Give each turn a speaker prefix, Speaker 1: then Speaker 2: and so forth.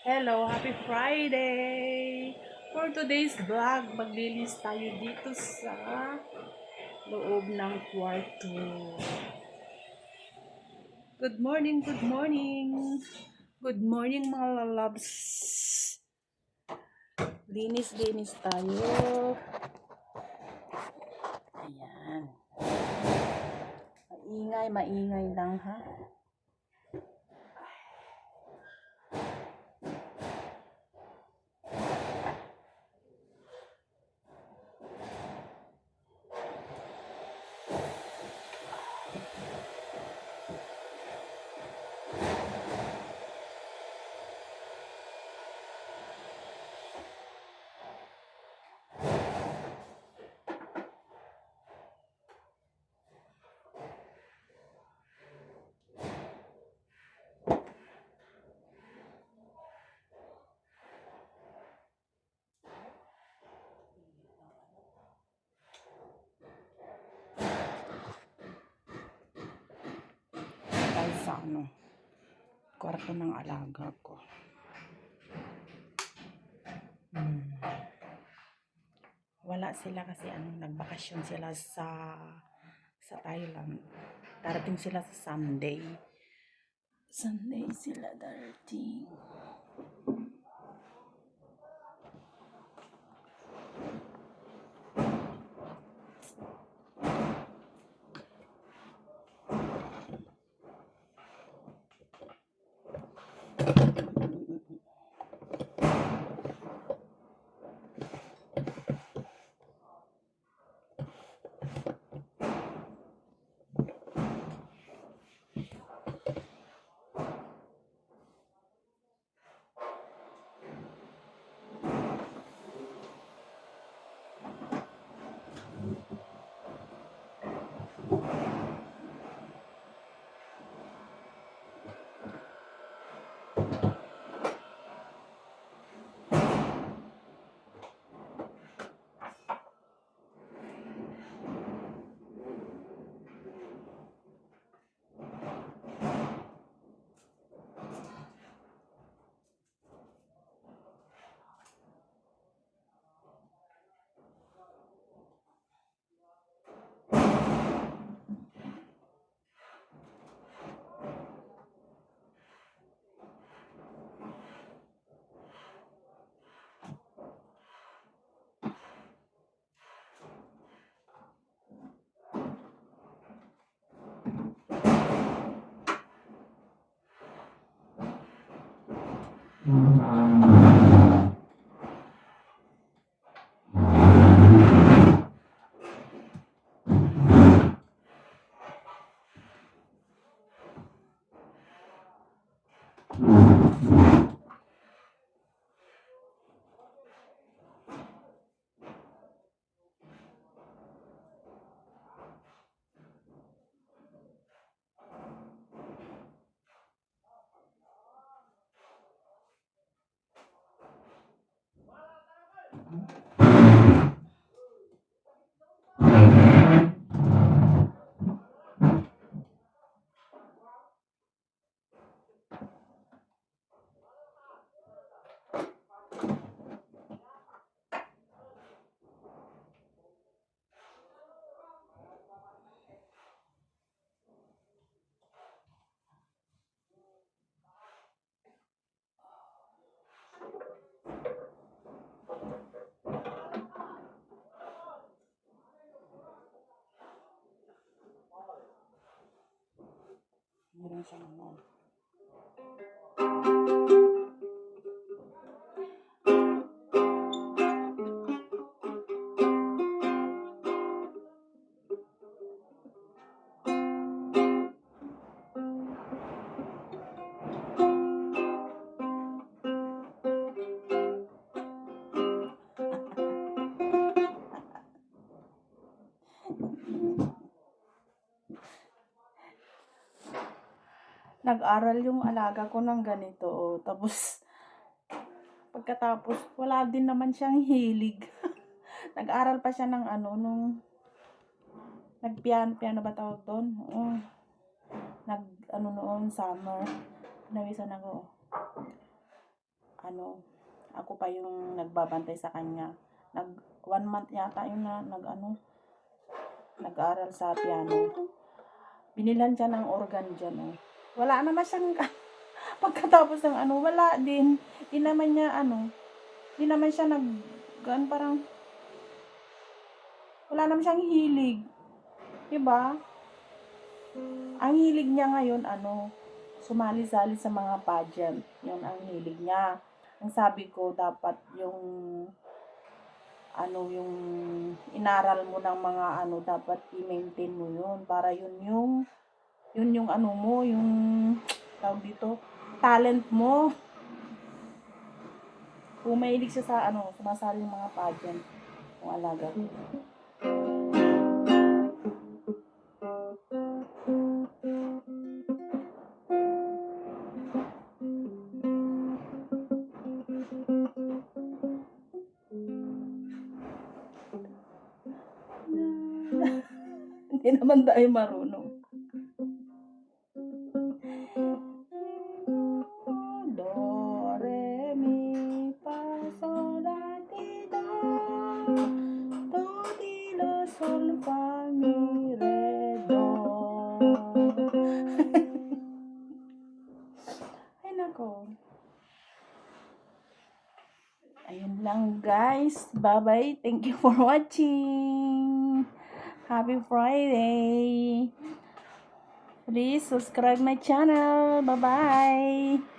Speaker 1: Hello, happy Friday! For today's vlog, maglinis tayo dito sa loob ng kwarto. Good morning, good morning! Good morning mga lalabs! Linis-linis tayo. Ayan. Maingay, maingay lang ha. Tayo sa kwarto ng alaga ko. Wala sila kasi nagbakasyon sila sa Thailand. Darating sila sa Sunday. Sunday sila darating. Meron siyang nag-aral yung alaga ko ng ganito. Tapos, pagkatapos, wala din naman siyang hilig. Nag-aral pa siya ng nung nag-piano ba tawag doon? Oo. Noon, summer. Nawisan ako. ano, ako pa yung nagbabantay sa kanya. 1 month yata yun na nag-aral sa piano. Binilhan siya ng organ dyan, oh. Wala naman siyang, pagkatapos ng wala din. Di naman niya, di naman siya parang, wala naman siyang hilig. Diba? Ang hilig niya ngayon, sumali-sali sa mga pageant. Yun ang hilig niya. Ang sabi ko, dapat yung yung inaral mo ng mga dapat i-maintain mo yun para yun yung mo, yung tawag dito, talent mo. Kung mahilig siya sa sumasali ng mga pageant, kung alaga ko. Hindi naman tayo marunong. Do, re, mi, fa, sol, la, ti, do. Do, ti, la, sol, fa, mi, re, do. Ay, nako. Ayun lang, guys. Bye-bye. Thank you for watching. Happy Friday. Please subscribe my channel. Bye-bye.